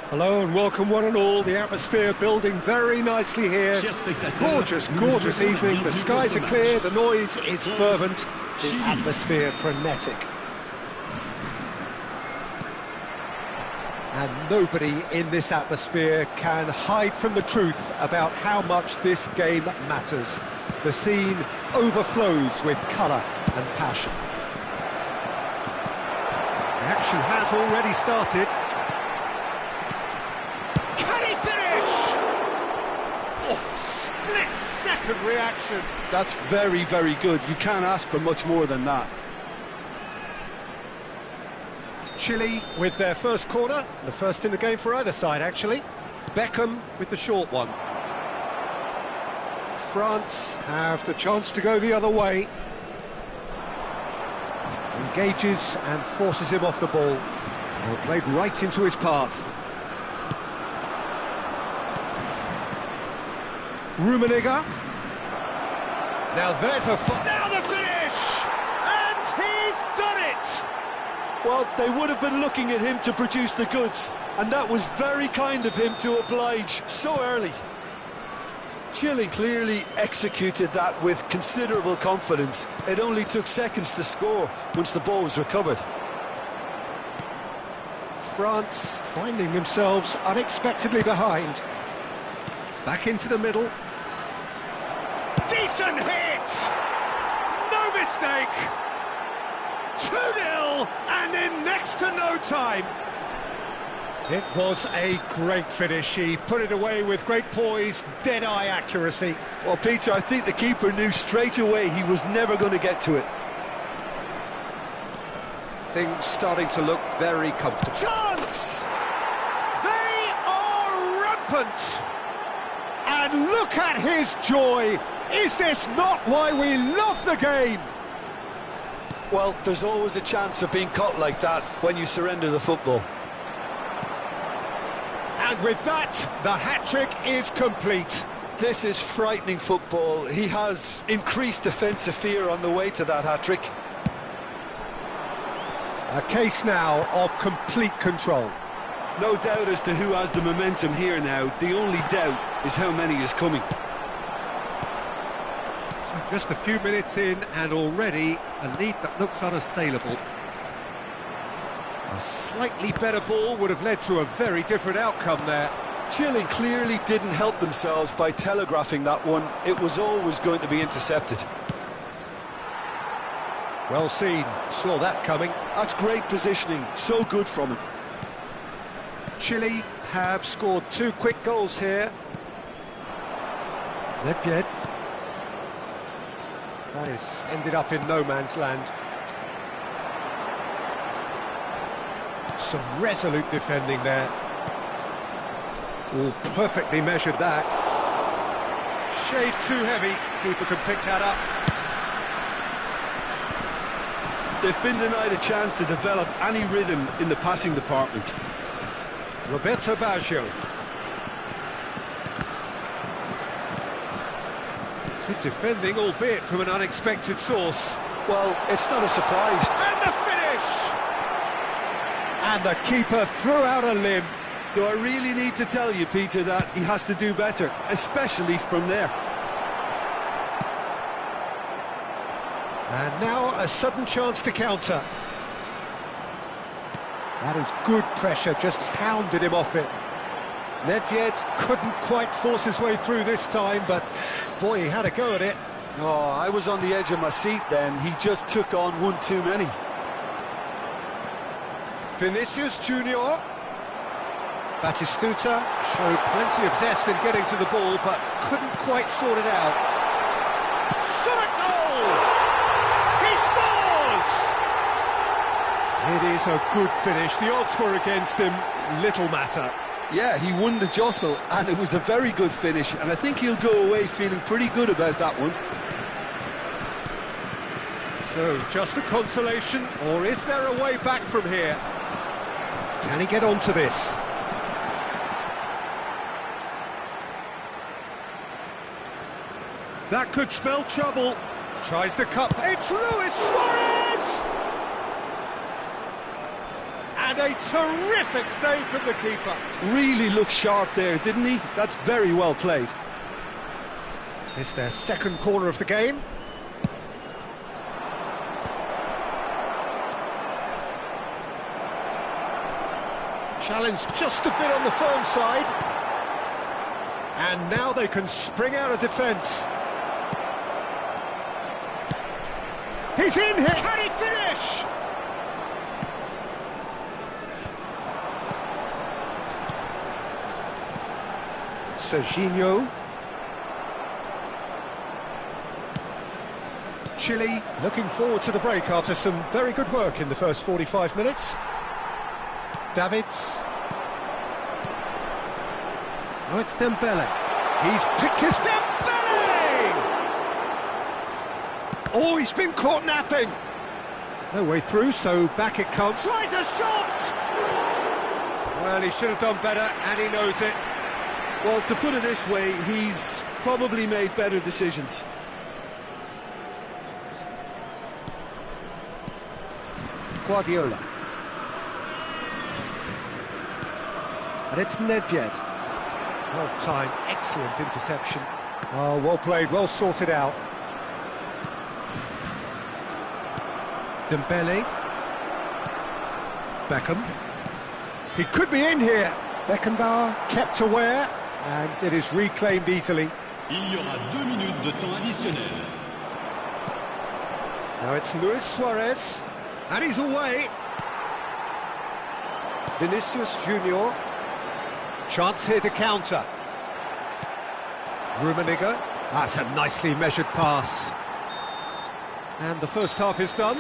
Hello and welcome one and all. The atmosphere building very nicely here. Gorgeous, gorgeous evening. The skies are clear, the noise is fervent, the atmosphere frenetic. And nobody in this atmosphere can hide from the truth about how much this game matters. The scene overflows with colour and passion. The action has already started. Split-second reaction. That's very, very good. You can't ask for much more than that. Chile with their first corner, the first in the game for either side, actually. Beckham with the short one. France have the chance to go the other way. Engages and forces him off the ball. Well, played right into his path. Rummenigge. Now there's now the finish! And he's done it! Well, they would have been looking at him to produce the goods, and that was very kind of him to oblige so early. Chile clearly executed that with considerable confidence. It only took seconds to score once the ball was recovered. France finding themselves unexpectedly behind. Back into the middle. Decent hit! No mistake! 2-0 and in next to no time. It was a great finish. He put it away with great poise, dead-eye accuracy. Well, Peter, I think the keeper knew straight away he was never going to get to it. Things starting to look very comfortable. Chance! They are rampant! And look at his joy! Is this not why we love the game? Well, there's always a chance of being caught like that when you surrender the football. And with that, the hat-trick is complete. This is frightening football. He has increased defensive fear on the way to that hat-trick. A case now of complete control. No doubt as to who has the momentum here now. The only doubt is how many is coming. So just a few minutes in and already a lead that looks unassailable. A slightly better ball would have led to a very different outcome there. Chile clearly didn't help themselves by telegraphing that one. It was always going to be intercepted. Well seen, saw that coming. That's great positioning, so good from him. Chile have scored 2 quick goals here. Nedved. That is ended up in no man's land. Some resolute defending there. All perfectly measured that. Shade too heavy, keeper can pick that up. They've been denied a chance to develop any rhythm in the passing department. Roberto Baggio. Good defending, albeit from an unexpected source. Well, it's not a surprise. And the finish! And the keeper threw out a limb. Do I really need to tell you, Peter, that he has to do better, especially from there? And now a sudden chance to counter. That is good pressure, just hounded him off it. Nedved couldn't quite force his way through this time, but boy, he had a go at it. Oh, I was on the edge of my seat then. He just took on one too many. Vinicius Junior. Batistuta showed plenty of zest in getting to the ball, but couldn't quite sort it out. Shot at goal! He scores! It is a good finish. The odds were against him. Little matter. Yeah, he won the jostle, and it was a very good finish, and I think he'll go away feeling pretty good about that one. So, just a consolation, or is there a way back from here? Can he get onto this? That could spell trouble. Tries the cup. It's Luis Suarez! And And a terrific save from the keeper. Really looked sharp there, didn't he? That's very well played. It's their second corner of the game. Challenge just a bit on the firm side. And now they can spring out of defence. He's in here! Can he finish? Serginho. Chile looking forward to the break after some very good work in the first 45 minutes. Davids. Oh, it's Dembele. He's picked his Dembele! Oh, he's been caught napping. No way through, so back it comes. Tries a shot! Well, he should have done better, and he knows it. Well, to put it this way, he's probably made better decisions. Guardiola. And it's Nedved. Well timed, excellent interception. Oh, well played, well sorted out. Dembele. Beckham. He could be in here. Beckenbauer kept aware, and it is reclaimed easily. Il y aura 2 minutes de temps additionnel. Now it's Luis Suarez, and he's away. Vinicius Junior. Chance here to counter. Rummenigge. That's a nicely measured pass. And the first half is done.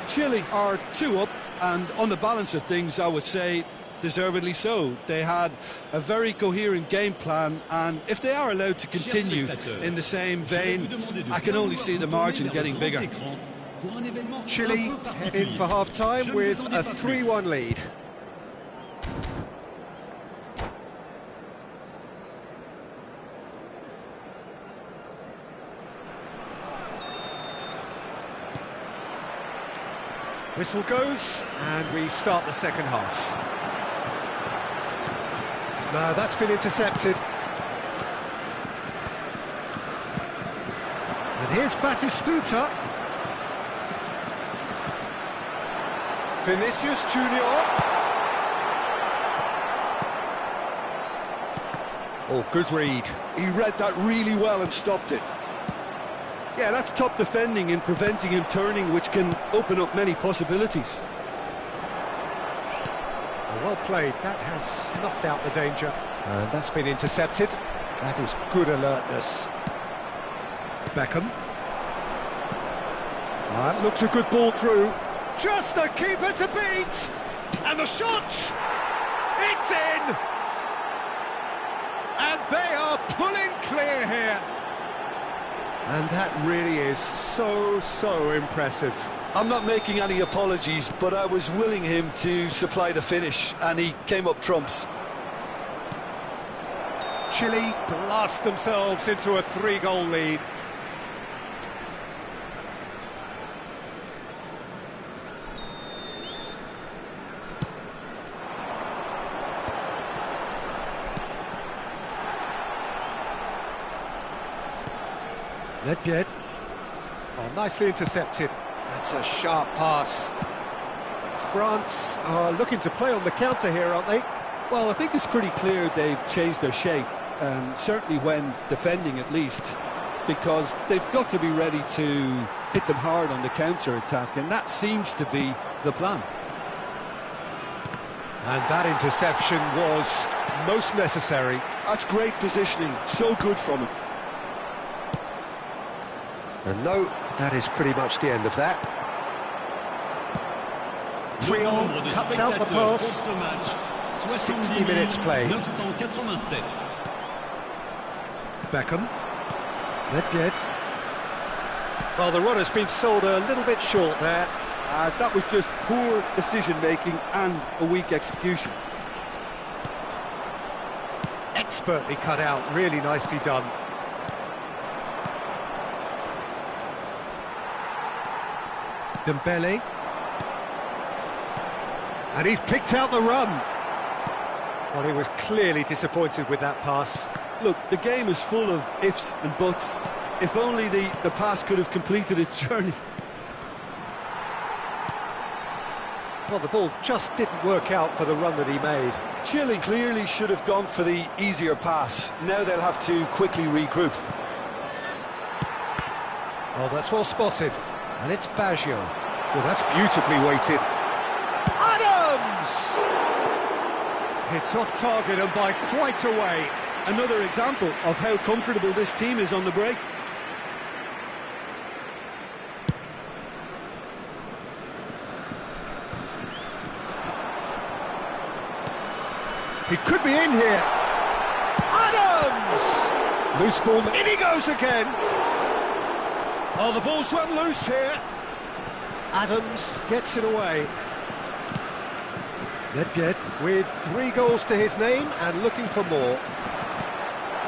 Chile are 2 up, and on the balance of things, I would say deservedly so. They had a very coherent game plan, and if they are allowed to continue in the same vein, I can only see the margin getting bigger. Chile head in for half-time with a 3-1 lead. Whistle goes, and we start the second half. No, that's been intercepted. And here's Batistuta. Vinicius Junior. Oh, good read. He read that really well and stopped it. Yeah, that's top defending and preventing him turning, which can open up many possibilities. Well played, that has snuffed out the danger. And that's been intercepted. That is good alertness. Beckham. That looks a good ball through. Just the keeper to beat! And the shot! It's in! And they are pulling clear here. And that really is so impressive. I'm not making any apologies, but I was willing him to supply the finish, and he came up trumps. Chile blast themselves into a 3-goal lead. Nedved. Oh, nicely intercepted. That's a sharp pass. France are looking to play on the counter here, aren't they? Well, I think it's pretty clear they've changed their shape, certainly when defending at least, because they've got to be ready to hit them hard on the counter-attack, and that seems to be the plan. And that interception was most necessary. That's great positioning, so good from him. And no, that is pretty much the end of that. Trion cuts out the pass. 60 minutes played. Beckham. Nedved. Well, the runner's been sold a little bit short there. That was just poor decision-making and a weak execution. Expertly cut out, really nicely done. Dembele. And he's picked out the run. Well, he was clearly disappointed with that pass. Look, the game is full of ifs and buts. If only the pass could have completed its journey. Well, the ball just didn't work out for the run that he made. Chile clearly should have gone for the easier pass. Now they'll have to quickly regroup. Oh, that's well spotted. And it's Baggio. Well, that's beautifully weighted. Adams! Hits off target and by quite a way. Another example of how comfortable this team is on the break. He could be in here. Adams! Loose ball, in he goes again. Oh, the ball's run loose here. Adams gets it away. Nedved with 3 goals to his name and looking for more.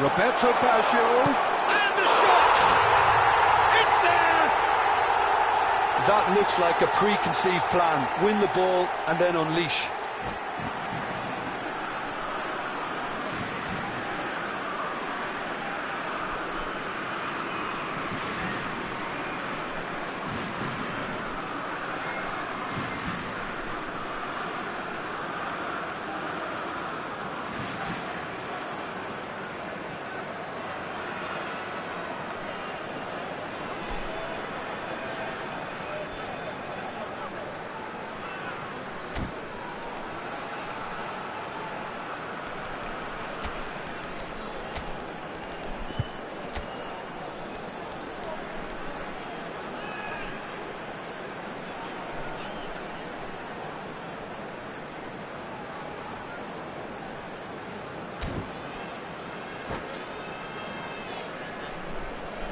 Roberto Baggio, and the shot! It's there! That looks like a preconceived plan. Win the ball and then unleash.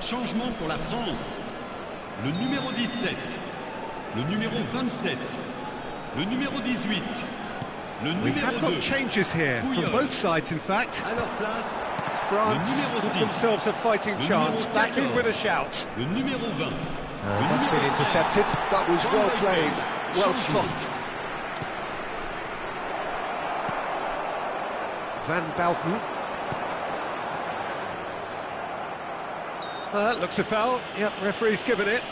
Changement pour la France. Le numéro 17, le numéro 27, le numéro 18, le We numéro have 2. got changes here, from both sides in fact. À leur place, France le numéro give 10, themselves a fighting le chance, numéro back in 14, with a shout. le numéro 20. That's been intercepted. That was well played, well stopped. Van Bouten. That looks a foul. Yep, referee's given it.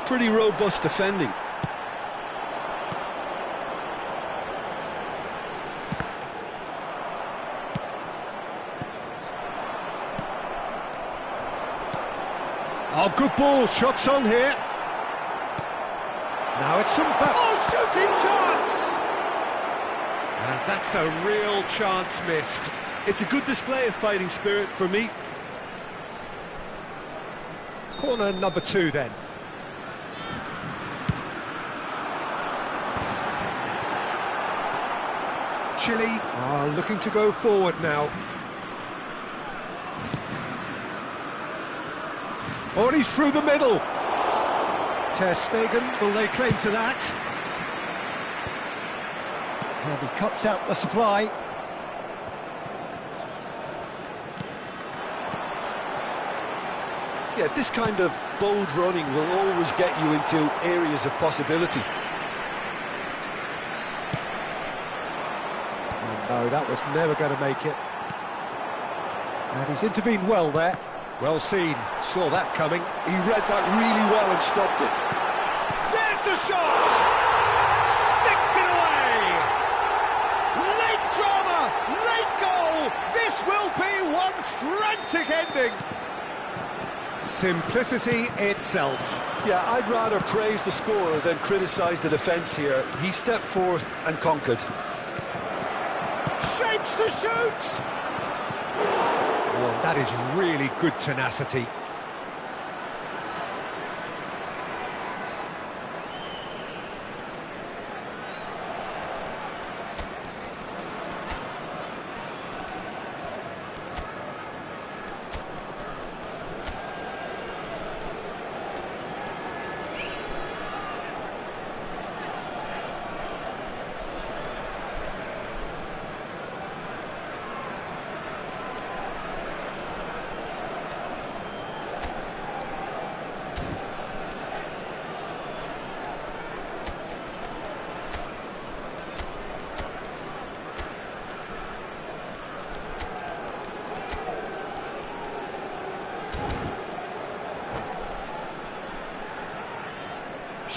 Pretty robust defending. Oh, good ball. Shots on here. Now it's some... Oh, shooting chance! And that's a real chance missed. It's a good display of fighting spirit for me. Corner number 2 then. Chile are looking to go forward now. Oh, and he's through the middle. Ter Stegen will lay claim to that. And he cuts out the supply. Yeah, this kind of bold running will always get you into areas of possibility. Oh, no, that was never going to make it. And he's intervened well there. Well seen, saw that coming. He read that really well and stopped it. There's the shot! Sticks it away! Late drama, late goal! This will be one frantic ending! Simplicity itself. Yeah, I'd rather praise the scorer than criticise the defence here. He stepped forth and conquered. Shapes to shoot! Oh, that is really good tenacity.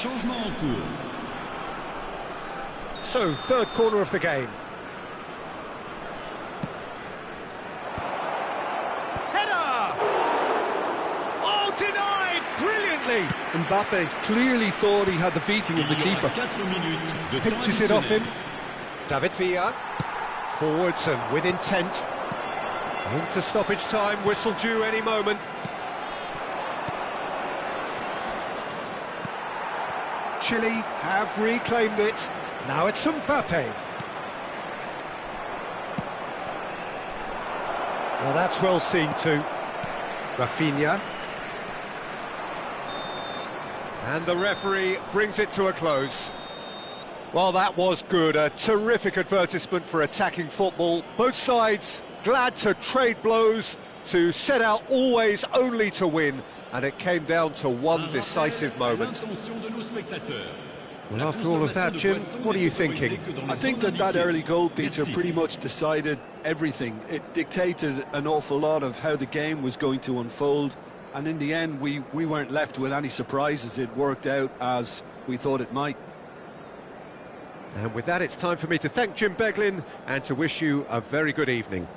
Changement en cours. So, third corner of the game. Header! Oh, denied brilliantly! Mbappe clearly thought he had the beating of the Il y aura keeper. 4 minutes de temps Pinches it off him. additionnel. David Villa. Forwards and with intent. Into stoppage time, whistle due any moment. Chile have reclaimed it. Now it's Mbappe. Well, that's well seen too. Rafinha. And the referee brings it to a close. Well, that was good. A terrific advertisement for attacking football. Both sides glad to trade blows, to set out always only to win. And it came down to one decisive moment. Well, after all of that, Jim, what are you thinking? I think that early goal, Peter, pretty much decided everything. It dictated an awful lot of how the game was going to unfold. And in the end, we weren't left with any surprises. It worked out as we thought it might. And with that, it's time for me to thank Jim Beglin and to wish you a very good evening.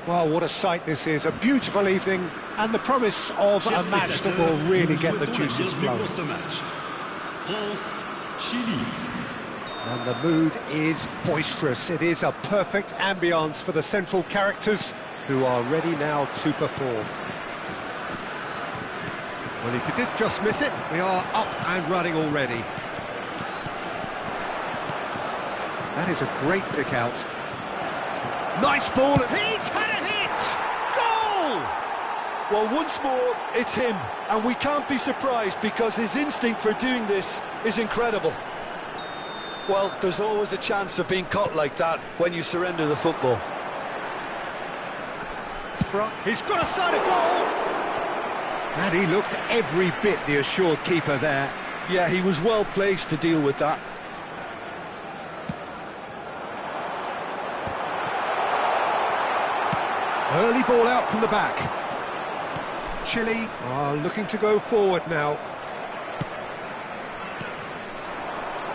Well, what a sight this is, a beautiful evening, and the promise of a match that will really get the juices flowing. France-Chili. And the mood is boisterous. It is a perfect ambience for the central characters who are ready now to perform. Well, if you did just miss it, we are up and running already. That is a great pick out. Nice ball. He's had a hit! Goal! Well, once more, it's him, and we can't be surprised because his instinct for doing this is incredible. Well, there's always a chance of being caught like that when you surrender the football. He's got a side of goal! And he looked every bit the assured keeper there. Yeah, he was well placed to deal with that. Early ball out from the back. Chile are looking to go forward now.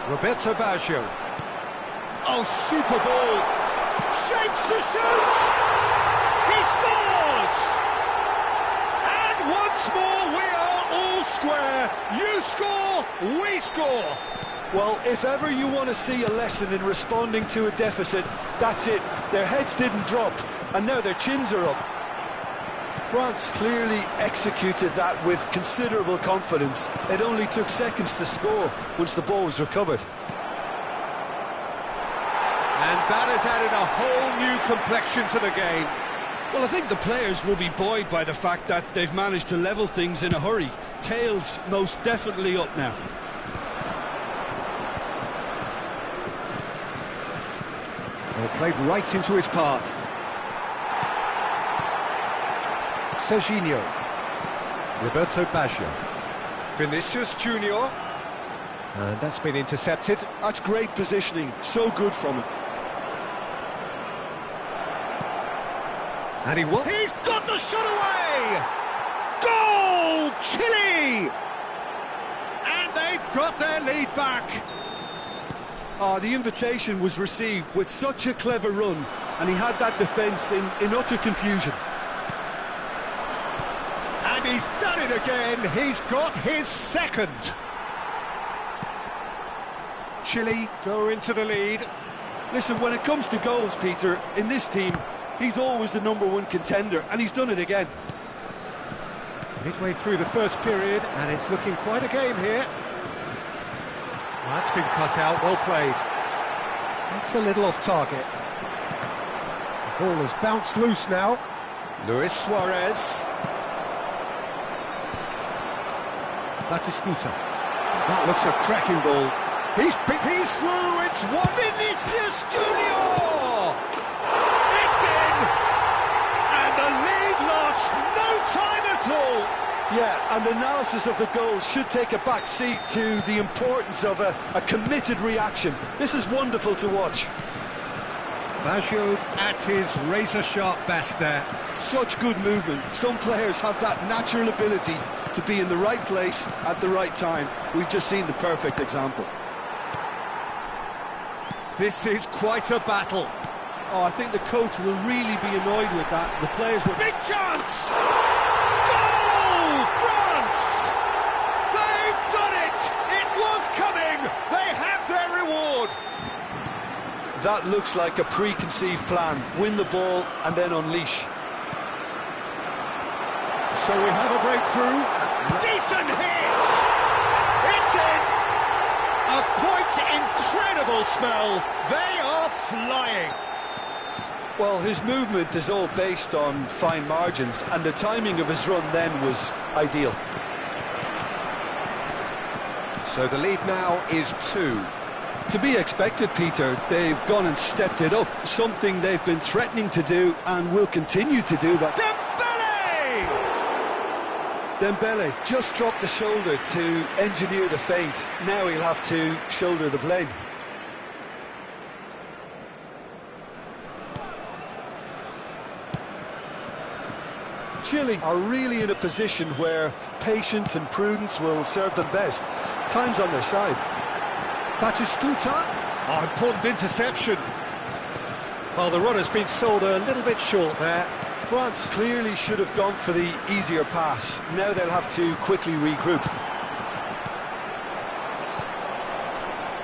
Roberto Baggio. Oh, super ball. Shapes to shoot! He scores! And once more we are all square. You score, we score. Well, if ever you want to see a lesson in responding to a deficit, that's it. Their heads didn't drop, and now their chins are up. France clearly executed that with considerable confidence. It only took seconds to score once the ball was recovered. And that has added a whole new complexion to the game. Well, I think the players will be buoyed by the fact that they've managed to level things in a hurry. Tails most definitely up now. Well, played right into his path. Serginho. Roberto Baggio. Vinicius Junior. And that's been intercepted. That's great positioning, so good from him. And he's got the shot away! Goal! Chile! And they've got their lead back. The invitation was received with such a clever run, and he had that defence in utter confusion. And he's done it again. He's got his second. Chile go into the lead. Listen, when it comes to goals, Peter, in this team, he's always the #1 contender, and he's done it again. Midway through the first period, and it's looking quite a game here. Well, that's been cut out, well played. That's a little off target. The ball has bounced loose now. Luis Suarez. Batistuta. That looks a cracking ball. He's through, it's one. Vinicius Junior! It's in! And the lead lost no time at all. Yeah, and analysis of the goal should take a back seat to the importance of a committed reaction. This is wonderful to watch. Baggio at his razor-sharp best there. Such good movement. Some players have that natural ability to be in the right place at the right time. We've just seen the perfect example. This is quite a battle. Oh, I think the coach will really be annoyed with that. The players will... Big chance! Goal! France! They've done it! It was coming! They have their reward! That looks like a preconceived plan. Win the ball and then unleash. So we have a breakthrough. Decent hit! It's in! A quite incredible spell. They are flying. Well, his movement is all based on fine margins, and the timing of his run then was ideal. So the lead now is 2. To be expected, Peter. They've gone and stepped it up, something they've been threatening to do and will continue to do. But Dembele just dropped the shoulder to engineer the feint. Now he'll have to shoulder the blame. Chile are really in a position where patience and prudence will serve them best. Time's on their side. Batistuta. Oh, important interception. Well, the run has been sold a little bit short there. France clearly should have gone for the easier pass. Now they'll have to quickly regroup.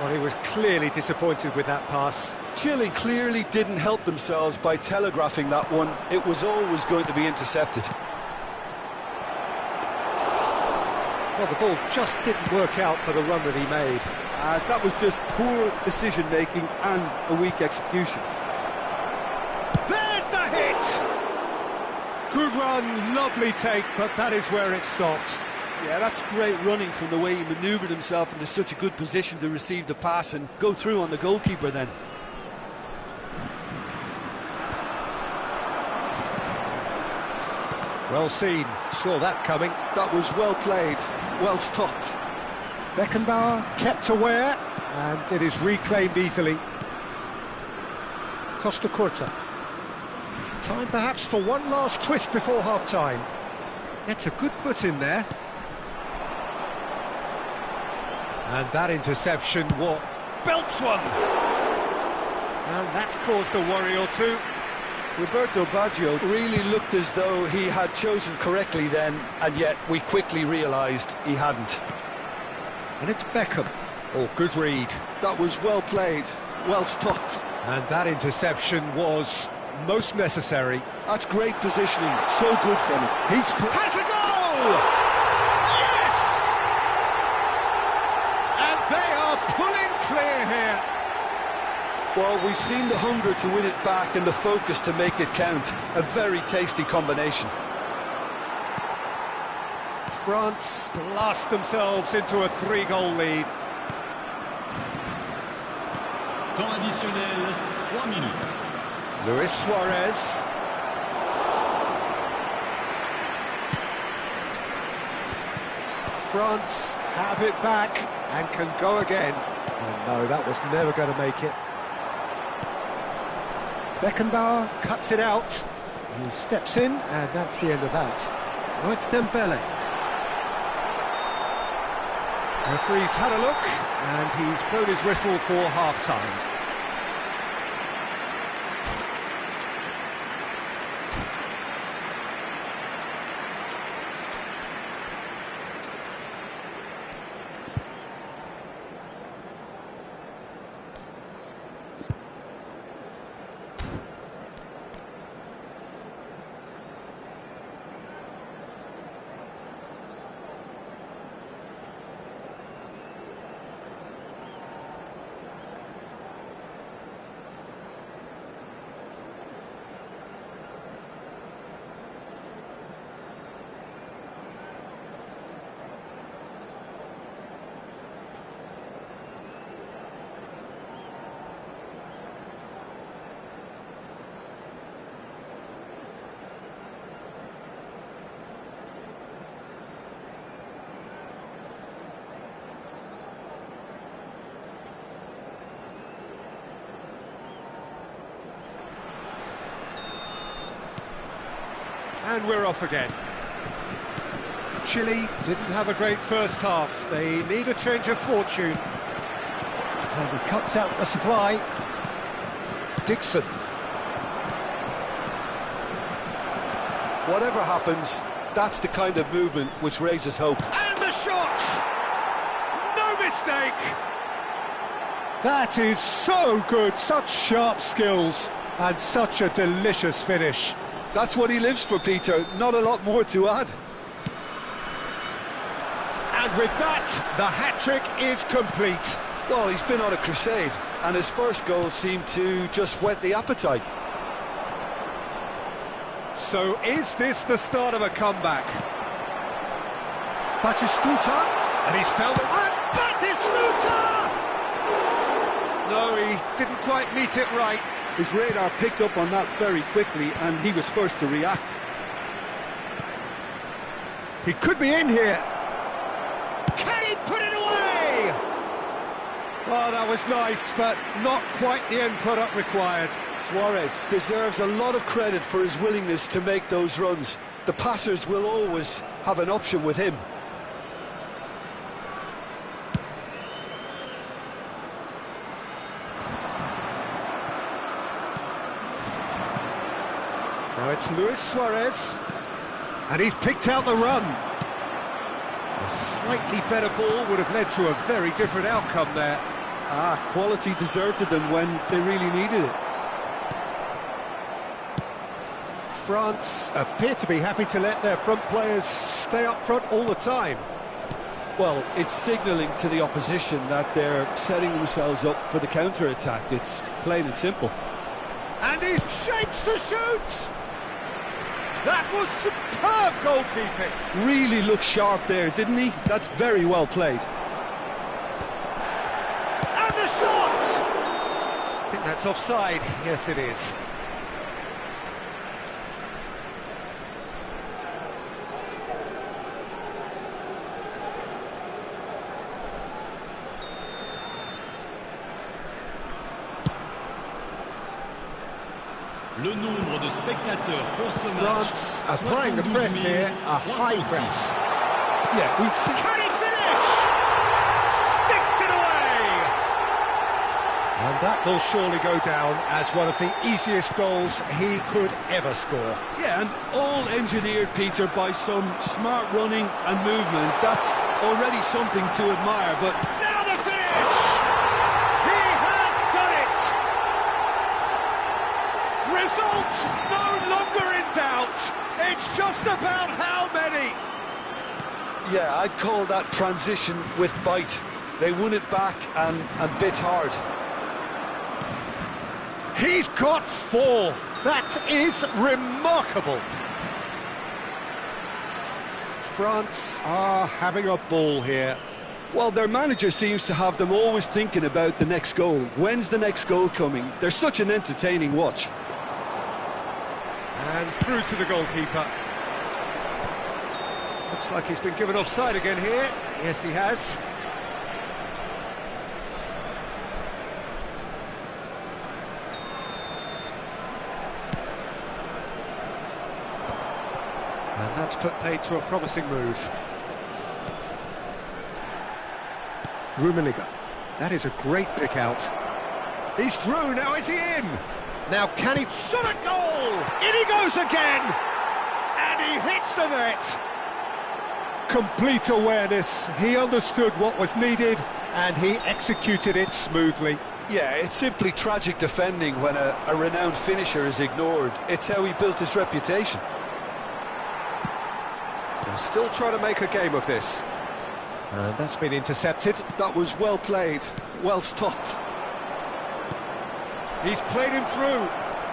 Well, he was clearly disappointed with that pass. Chile clearly didn't help themselves by telegraphing that one. It was always going to be intercepted. Well, the ball just didn't work out for the run that he made. That was just poor decision-making and a weak execution. There's the hit! Good run, lovely take, but that is where it stopped. Yeah, that's great running from the way he manoeuvred himself into such a good position to receive the pass and go through on the goalkeeper then. Well seen, saw that coming. That was well played, well stopped. Beckenbauer kept aware, and it is reclaimed easily. Costa Curta. Time perhaps for one last twist before half-time. It's a good foot in there. And that interception, what? Belts one! And that's caused a worry or two. Roberto Baggio really looked as though he had chosen correctly then, and yet we quickly realised he hadn't. And it's Beckham. Oh, good read. That was well played, well stopped. And that interception was most necessary. That's great positioning, so good from him. Has a goal! Yes! And they are pulling clear here. Well, we've seen the hunger to win it back and the focus to make it count. A very tasty combination. France blast themselves into a 3-goal lead. Temps additionnel, 3 minutes. Luis Suarez. France have it back and can go again. Oh no, that was never going to make it. Beckenbauer cuts it out. He steps in, and that's the end of that. Oh, it's Dembele. Referee's had a look, and he's blown his whistle for half-time. And we're off again. Chile didn't have a great first half. They need a change of fortune. And he cuts out the supply. Dixon. Whatever happens, that's the kind of movement which raises hope. And the shot! No mistake! That is so good, such sharp skills, and such a delicious finish. That's what he lives for, Peter. Not a lot more to add. And with that, the hat-trick is complete. Well, he's been on a crusade, and his first goal seemed to just whet the appetite. So is this the start of a comeback? Batistuta, and he's found it. And Batistuta! No, he didn't quite meet it right. His radar picked up on that very quickly, and he was first to react. He could be in here. Can he put it away? Oh, that was nice, but not quite the end product required. Suarez deserves a lot of credit for his willingness to make those runs. The passers will always have an option with him. Now it's Luis Suarez, and he's picked out the run. A slightly better ball would have led to a very different outcome there. Quality deserted them when they really needed it. France appear to be happy to let their front players stay up front all the time. Well, it's signalling to the opposition that they're setting themselves up for the counter-attack. It's plain and simple. And he shapes to shoot! That was superb goalkeeping. Really looked sharp there, didn't he? That's very well played. And the shot! I think that's offside. Yes, it is. Le nombre de spectateurs pour ce match. France applying the press here, a high press. Yeah, we see. Can he finish? Sticks it away! And that will surely go down as one of the easiest goals he could ever score. Yeah, and all engineered, Peter, by some smart running and movement. That's already something to admire, but... Now the finish! He has done it! Result no longer in doubt. It's just about how many. Yeah, I'd call that transition with bite. They won it back and bit hard. He's got 4. That is remarkable. France are having a ball here. Well, their manager seems to have them always thinking about the next goal. When's the next goal coming? They're such an entertaining watch. And through to the goalkeeper. Looks like he's been given offside again here. Yes, he has. And that's put paid to a promising move. Rummenigge. That is a great pick out. He's through, now is he in? Now can he shot a goal? In he goes again! And he hits the net! Complete awareness, he understood what was needed and he executed it smoothly. Yeah, it's simply tragic defending when a renowned finisher is ignored. It's how he built his reputation. They're still trying to make a game of this. And that's been intercepted. That was well played, well stopped. He's played him through.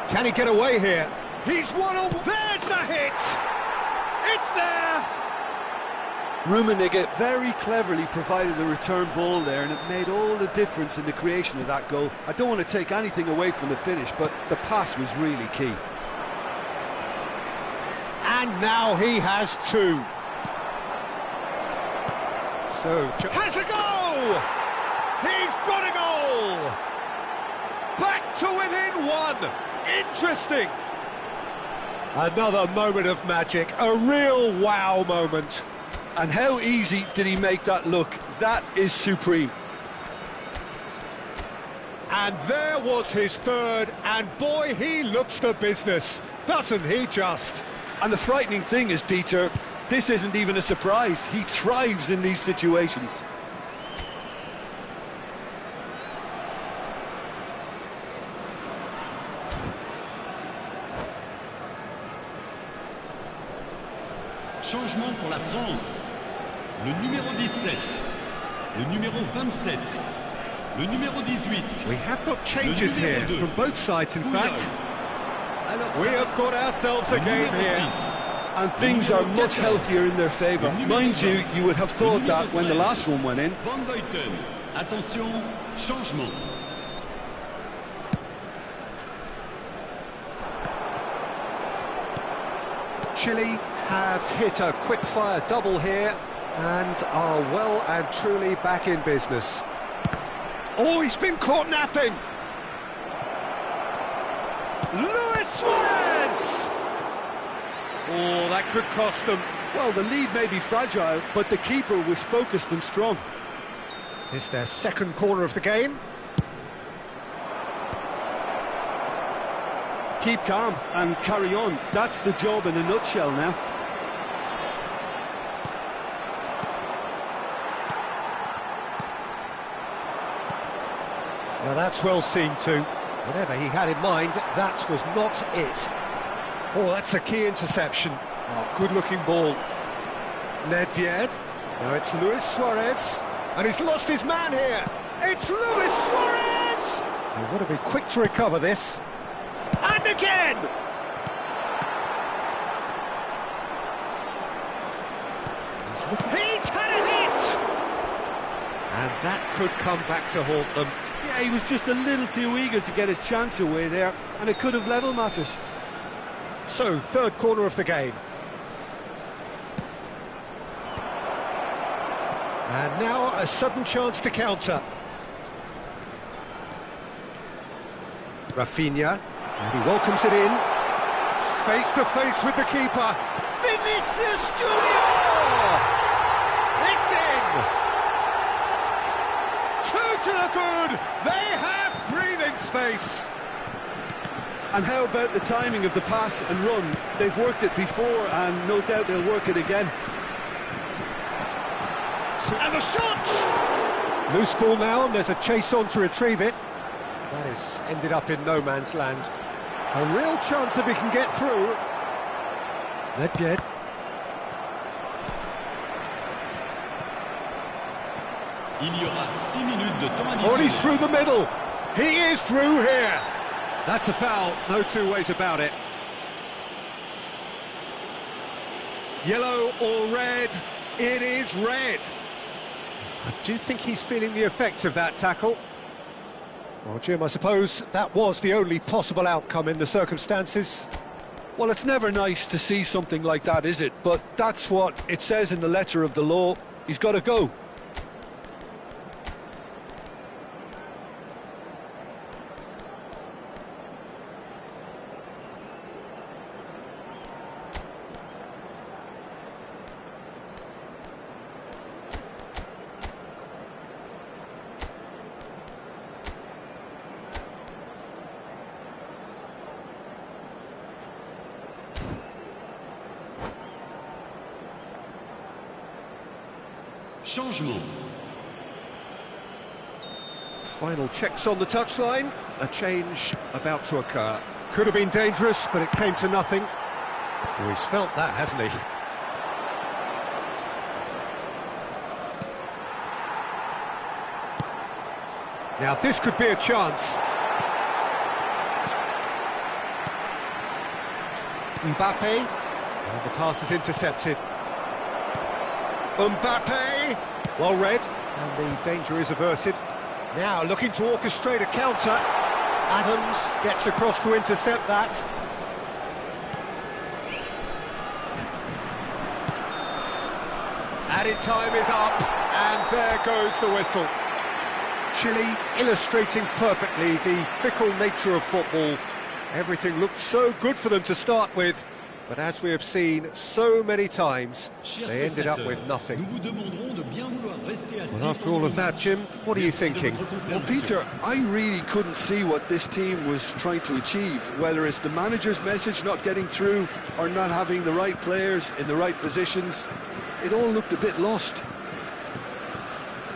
Can he get away here? He's won on. There's the hit! It's there! Rummenigge very cleverly provided the return ball there, and it made all the difference in the creation of that goal. I don't want to take anything away from the finish, but the pass was really key. And now he has 2. So, has a goal! He's got a goal! Back to within 1. Interesting. Another moment of magic, a real wow moment. And how easy did he make that look? That is supreme. And there was his 3rd, and boy, he looks the business, doesn't he just? And the frightening thing is, Peter, this isn't even a surprise. He thrives in these situations. Changement pour la France. Le numéro 17, le numéro 27, le numéro 18. We have got changes here from both sides, in fact. We have got ourselves a game here. And things are much healthier in their favour. Mind you, you would have thought that when the last one went in. Van Buiten. Attention, changement. Chile have hit a quick-fire double here and are well and truly back in business. Oh, he's been caught napping! Luis Suarez! Oh, that could cost them. Well, the lead may be fragile, but the keeper was focused and strong. It's their 2nd corner of the game. Keep calm and carry on. That's the job in a nutshell now. Now that's well seen too. Whatever he had in mind, that was not it. Oh, that's a key interception. Oh, good-looking ball. Nedved. Now it's Luis Suarez. And he's lost his man here. It's Luis Suarez! They want to be quick to recover this. And again! He's had a hit! And that could come back to haunt them. Yeah, he was just a little too eager to get his chance away there, and it could have level matters. So, third corner of the game. And now a sudden chance to counter. Rafinha, and he welcomes it in. Face to face with the keeper. Vinicius Junior! It's in! Two to the good! They have breathing space! And how about the timing of the pass and run? They've worked it before, and no doubt they'll work it again. And the shot! Loose ball now, and there's a chase on to retrieve it. That has ended up in no man's land. A real chance if he can get through. Nedved. Il y aura 6 minutes de temps Oh, additionnel. he's through the middle. He is through here. That's a foul, no two ways about it. Yellow or red? It is red. I do think he's feeling the effects of that tackle. Well, Jim, I suppose that was the only possible outcome in the circumstances. Well, it's never nice to see something like that, is it? But that's what it says in the letter of the law. He's got to go. Changement. Final checks on the touchline. A change about to occur. Could have been dangerous, but it came to nothing. Oh, he's felt that, hasn't he? Now this could be a chance. Mbappe. And the pass is intercepted. Mbappe! Well read, and the danger is averted. Now looking to orchestrate a counter. Adams gets across to intercept that. Added time is up, and there goes the whistle. Chile illustrating perfectly the fickle nature of football. Everything looked so good for them to start with, but as we have seen so many times, they ended up with nothing. Well, after all of that, Jim, what are you thinking? Well, Peter, I really couldn't see what this team was trying to achieve, whether it's the manager's message not getting through or not having the right players in the right positions. It all looked a bit lost.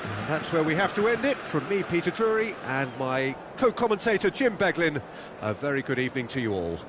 And that's where we have to end it. From me, Peter Drury, and my co-commentator, Jim Beglin, a very good evening to you all.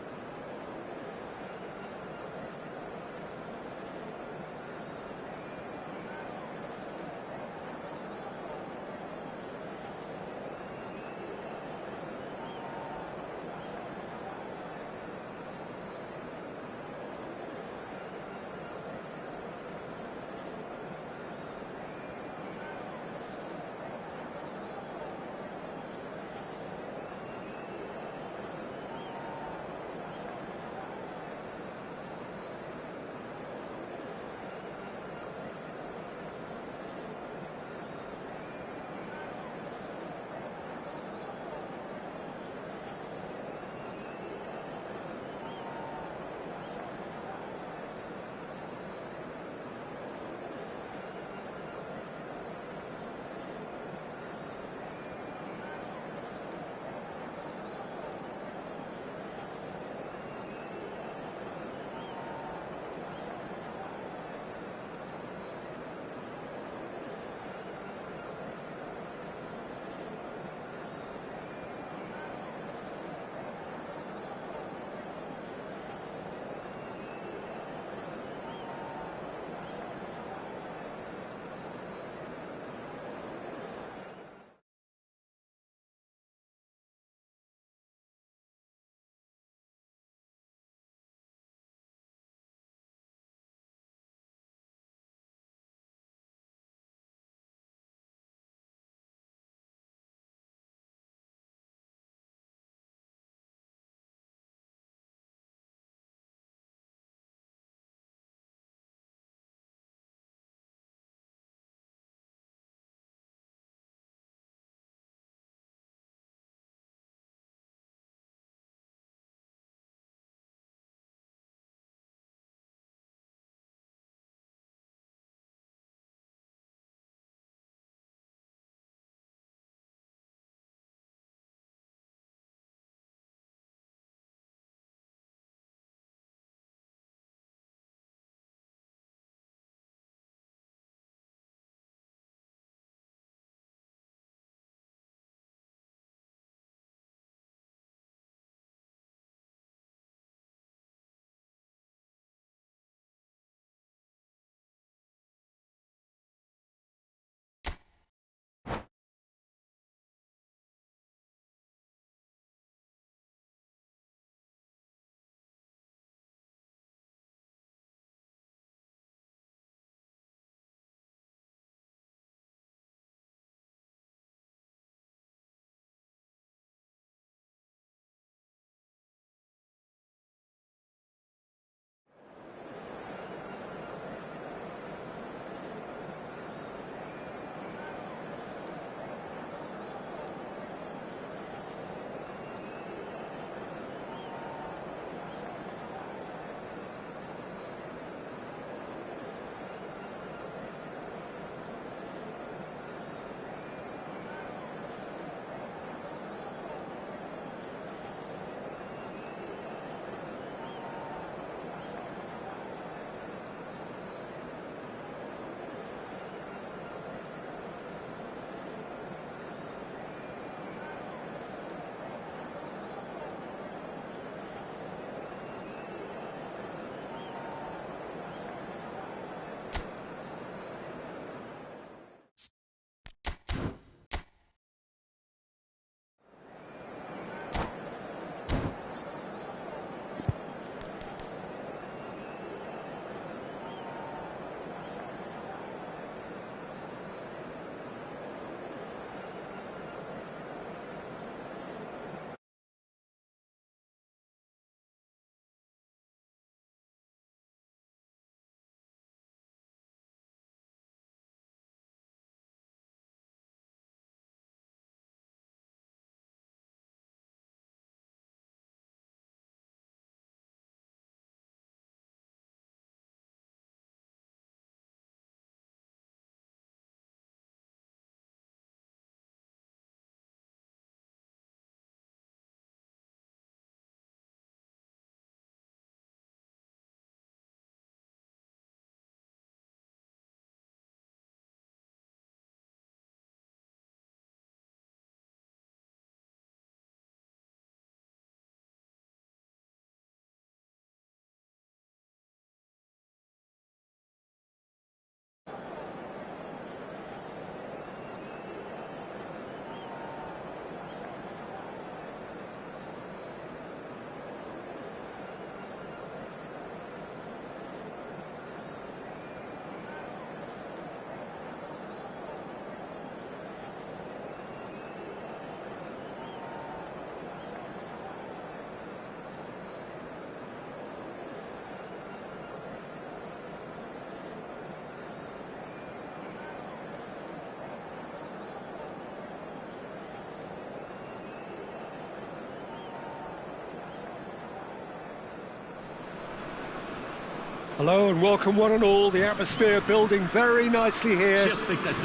Hello and welcome one and all. The atmosphere building very nicely here.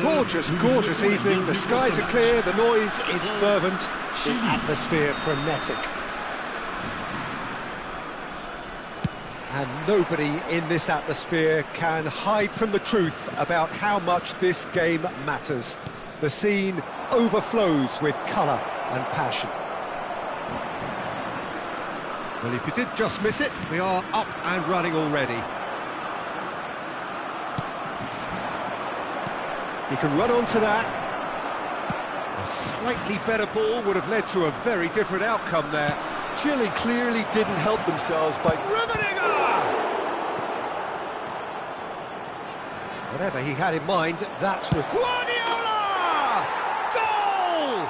Gorgeous, gorgeous evening. The skies are clear, the noise is fervent, the atmosphere frenetic. And nobody in this atmosphere can hide from the truth about how much this game matters. The scene overflows with colour and passion. Well, if you did just miss it, we are up and running already. He can run onto that. A slightly better ball would have led to a very different outcome there. Chile clearly didn't help themselves by... Rummenigge! Whatever he had in mind, that was... Guardiola! Goal!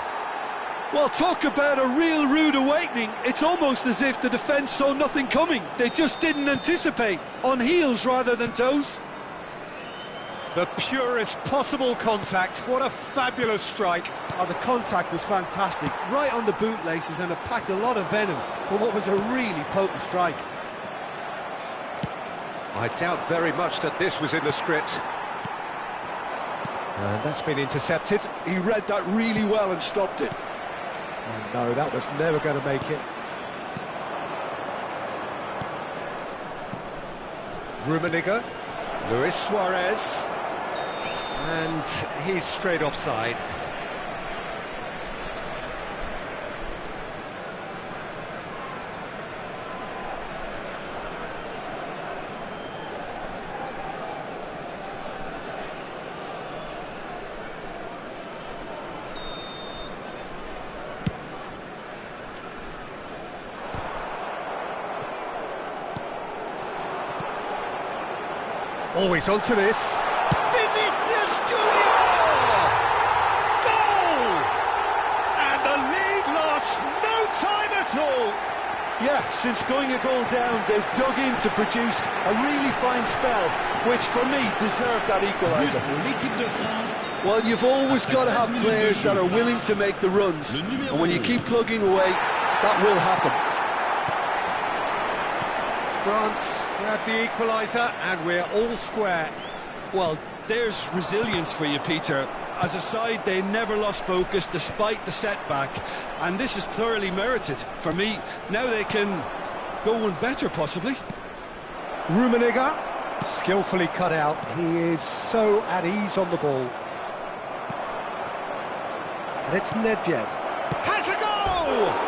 Well, talk about a real rude awakening. It's almost as if the defence saw nothing coming. They just didn't anticipate. On heels rather than toes. The purest possible contact. What a fabulous strike. Oh, the contact was fantastic. Right on the bootlaces, and it packed a lot of venom for what was a really potent strike. I doubt very much that this was in the script. And that's been intercepted. He read that really well and stopped it. Oh, no, that was never going to make it. Rummenigge, Luis Suarez, and he's straight offside. Always onto this. Vinicius Junior! Goal! And the lead lost no time at all. Yeah, since going a goal down, they've dug in to produce a really fine spell, which for me deserved that equaliser. Well, you've always got to have players that are willing to make the runs, and when you keep plugging away, that will happen. France grab the equaliser and we're all square. Well, there's resilience for you, Peter. As a side, they never lost focus despite the setback, and this is thoroughly merited. For me, now they can go one better, possibly. Rummenigge, skillfully cut out. He is so at ease on the ball. And it's Nedved. Has a goal!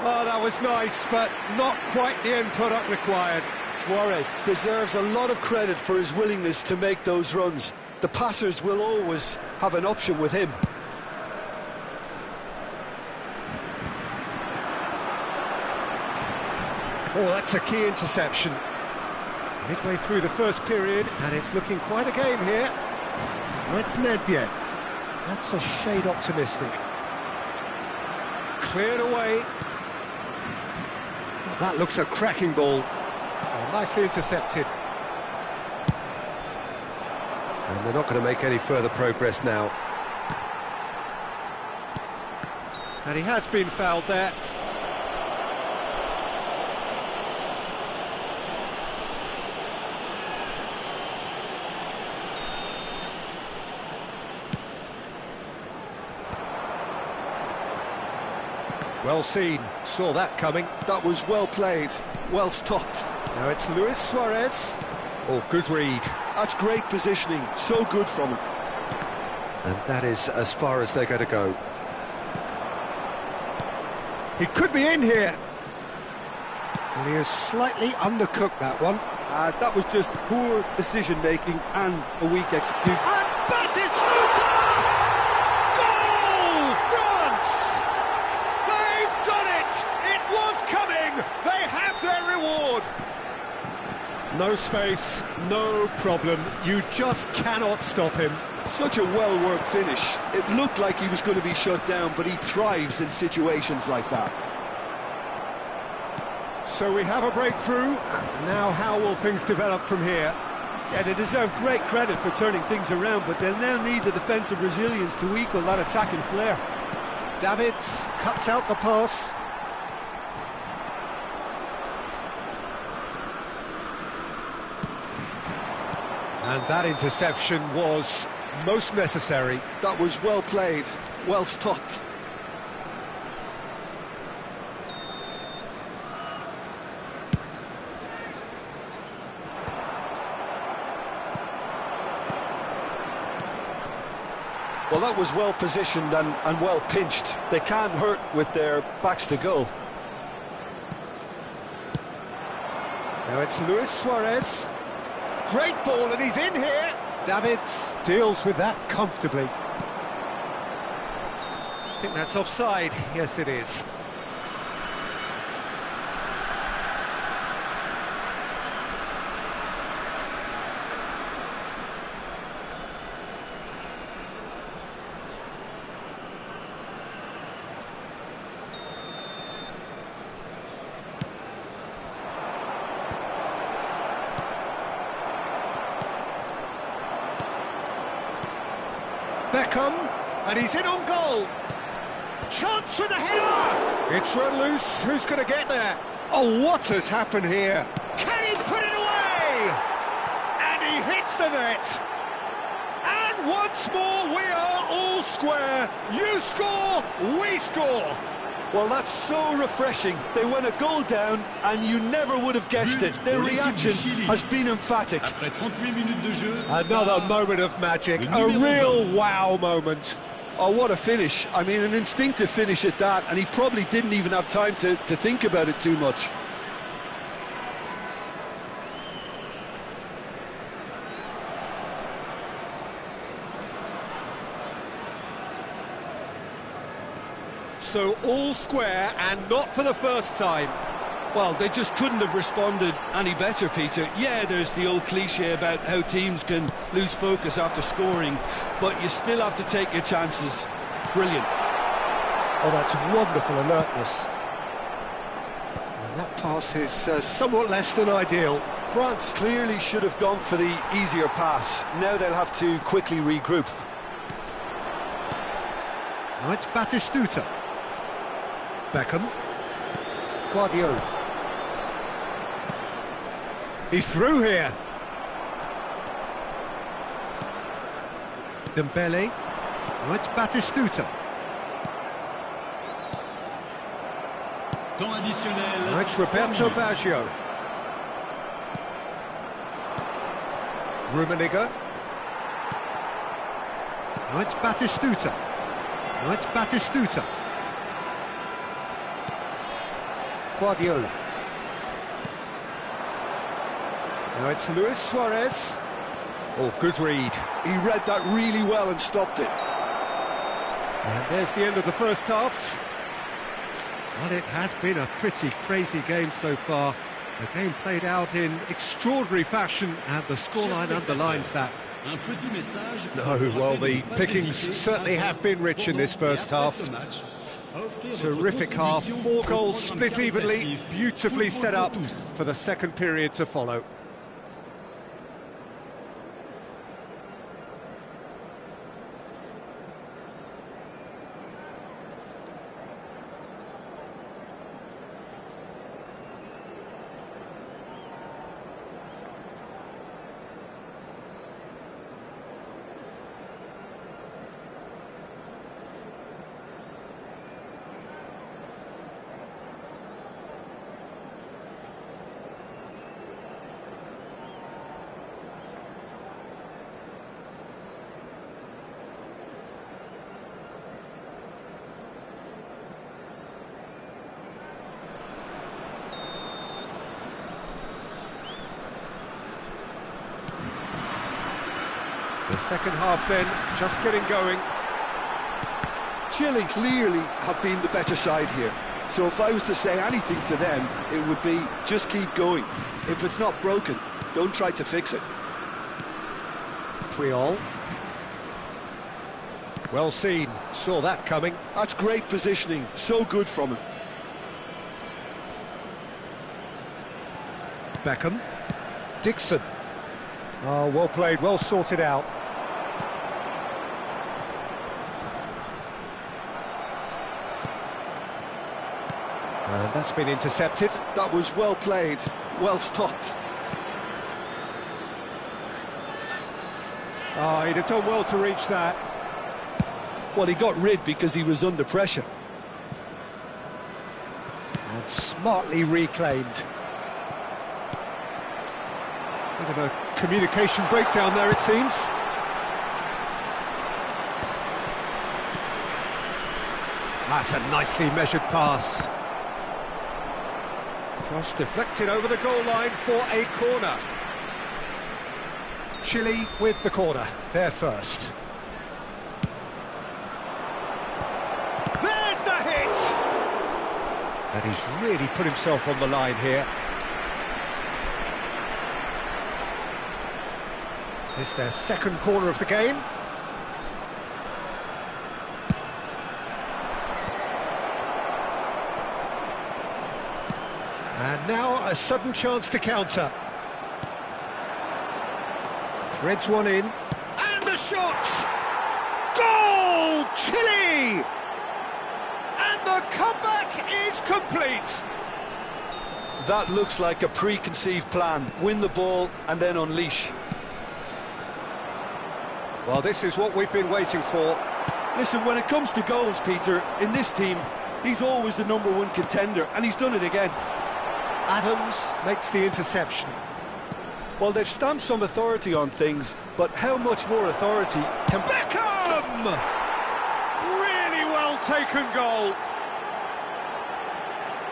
Oh, that was nice, but not quite the end product required. Suarez deserves a lot of credit for his willingness to make those runs. The passers will always have an option with him. Oh, that's a key interception. Midway through the first period, and it's looking quite a game here. That's Nedved. That's a shade optimistic. Cleared away. That looks a cracking ball. Oh, nicely intercepted. And they're not going to make any further progress now. And he has been fouled there. Well seen, saw that coming. That was well played, well stopped. Now it's Luis Suarez. Oh, good read. That's great positioning, so good from him. And that is as far as they're going to go. He could be in here. And he has slightly undercooked that one. That was just poor decision-making and a weak execution. And Batistuta! Goal, France! They've done it! It was coming! They have their reward! No space, no problem. You just cannot stop him. Such a well-worked finish. It looked like he was going to be shut down, but he thrives in situations like that. So we have a breakthrough. Now how will things develop from here? Yeah, they deserve great credit for turning things around, but they'll now need the defensive resilience to equal that attacking flair. Davids cuts out the pass. And that interception was most necessary. That was well played, well stopped. Well, that was well positioned and well pinched. They can't hurt with their backs to goal. Now it's Luis Suarez. Great ball, and he's in here. Davids deals with that comfortably. I think that's offside. Yes, it is. Beckham, and he's in on goal. Chance for the header! It's run loose, who's going to get there? Oh, what has happened here? Can he put it away? And he hits the net. And once more we are all square. You score, we score. Well, that's so refreshing. They went a goal down and you never would have guessed it. Their reaction has been emphatic. Another moment of magic, a real wow moment. Oh, what a finish. I mean, an instinctive finish at that, and he probably didn't even have time to think about it too much. So all square, and not for the first time. Well, they just couldn't have responded any better, Peter. Yeah, there's the old cliche about how teams can lose focus after scoring, but you still have to take your chances. Brilliant. Oh, that's wonderful alertness. And that pass is somewhat less than ideal. France clearly should have gone for the easier pass. Now they'll have to quickly regroup. Now it's Batistuta. Beckham. Guardiola. He's through here. Dembele. Now it's Batistuta. Temps additionnel. Now it's Roberto Baggio. Rummenigge. Now it's Batistuta. Now it's Batistuta. Guardiola. Now it's Luis Suarez. Oh, good read. He read that really well and stopped it. And there's the end of the first half. Well, it has been a pretty crazy game so far. The game played out in extraordinary fashion, and the scoreline underlines that. No, well, the pickings certainly have been rich in this first half. Terrific half, 4 goals split evenly, beautifully set up for the second period to follow. The second half then, just getting going. Chile clearly have been the better side here. So if I was to say anything to them, it would be just keep going. If it's not broken, don't try to fix it. Triol. Well seen, saw that coming. That's great positioning, so good from him. Beckham. Dixon. Oh, well played, well sorted out. And that's been intercepted. That was well played, well stopped. Oh, he'd have done well to reach that. Well, he got rid because he was under pressure. And smartly reclaimed. Bit of a communication breakdown there, it seems. That's a nicely measured pass. Cross deflected over the goal line for a corner. Chile with the corner, there first. There's the hit! And he's really put himself on the line here. It's their second corner of the game. And now a sudden chance to counter. Threads one in. And the shot! Goal! Chile! And the comeback is complete. That looks like a preconceived plan. Win the ball and then unleash. Well, this is what we've been waiting for. Listen, when it comes to goals, Peter, in this team, he's always the #1 contender, and he's done it again. Adams makes the interception. Well, they've stamped some authority on things, but how much more authority can... Beckham! Really well taken goal.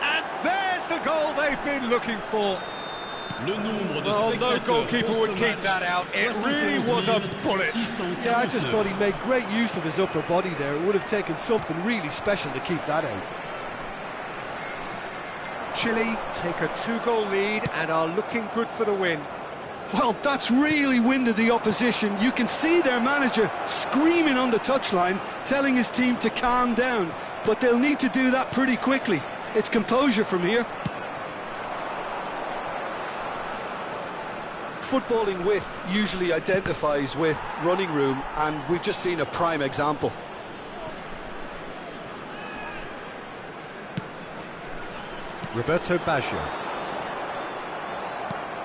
And there's the goal they've been looking for. Well, no goalkeeper would keep that out. It really was a bullet. Yeah, I just thought he made great use of his upper body there. It would have taken something really special to keep that out. Chile take a 2-goal lead and are looking good for the win. Well, that's really winded the opposition. You can see their manager screaming on the touchline, telling his team to calm down. But they'll need to do that pretty quickly. It's composure from here. Footballing width usually identifies with running room, and we've just seen a prime example. Roberto Baggio.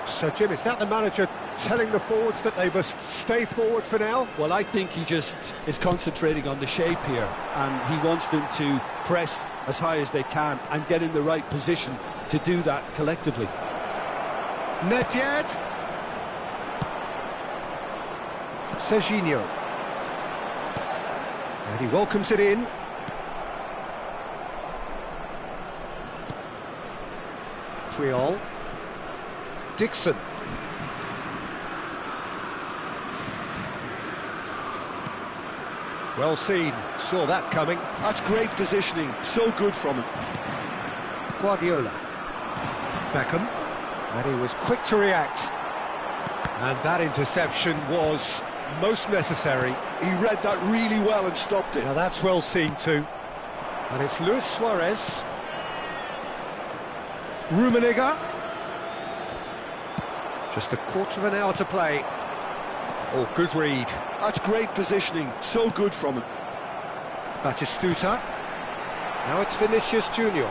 So, Jim, is that the manager telling the forwards that they must stay forward for now? Well, I think he just is concentrating on the shape here, and he wants them to press as high as they can and get in the right position to do that collectively. Nedved. Serginho. And he welcomes it in. Triol. Dixon. Well seen, saw that coming. That's great positioning, so good from him. Guardiola. Beckham. And he was quick to react. And that interception was most necessary. He read that really well and stopped it. Now that's well seen too. And it's Luis Suarez. Rummenigge. Just a quarter of an hour to play. Oh, good read. That's great positioning, so good from him. Batistuta. Now it's Vinicius Junior.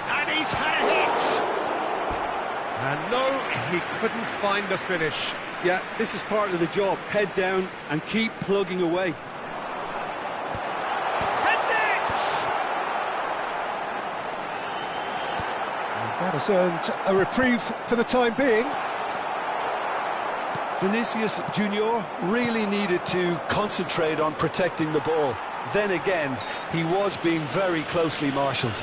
And he's had a hit! And no, he couldn't find the finish. Yeah, this is part of the job. Head down and keep plugging away. That's it! And that has earned a reprieve for the time being. Vinicius Junior really needed to concentrate on protecting the ball. Then again, he was being very closely marshalled.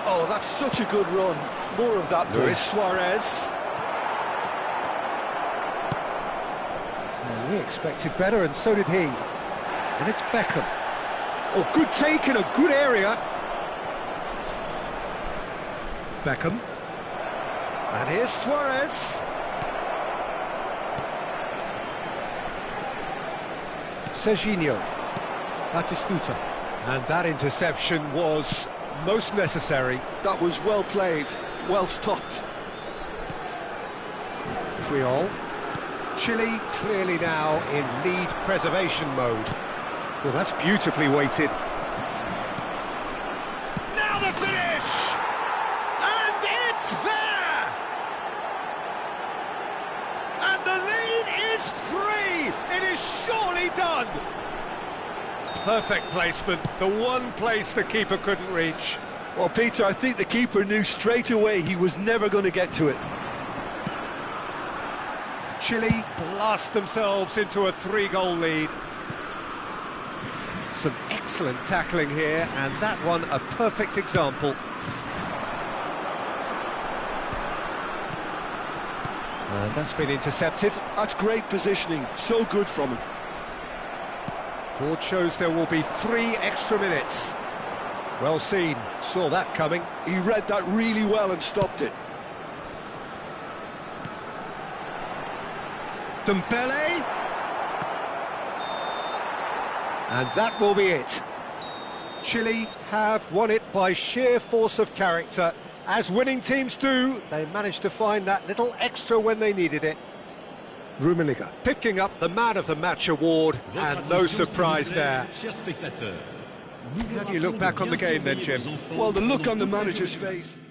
Oh, that's such a good run. More of that, Luis please. Suarez. We expected better, and so did he. And it's Beckham. Oh, good take in a good area. Beckham. And here's Suarez. Serginho. Batistuta. And that interception was most necessary. That was well played, well stopped. Triol. Chile clearly now in lead preservation mode. Well, that's beautifully weighted. Now the finish! And it's there! Perfect placement, the one place the keeper couldn't reach. Well, Peter, I think the keeper knew straight away he was never going to get to it. Chile blast themselves into a 3-goal lead. Some excellent tackling here, and that one a perfect example. And that's been intercepted. That's great positioning, so good from him. Board shows there will be 3 extra minutes. Well seen, saw that coming. He read that really well and stopped it. Dembele. And that will be it. Chile have won it by sheer force of character. As winning teams do, they managed to find that little extra when they needed it. Rummenigge picking up the Man of the Match award, and no surprise there. How do you look back on the game then, Jim? Well, the look on the manager's face.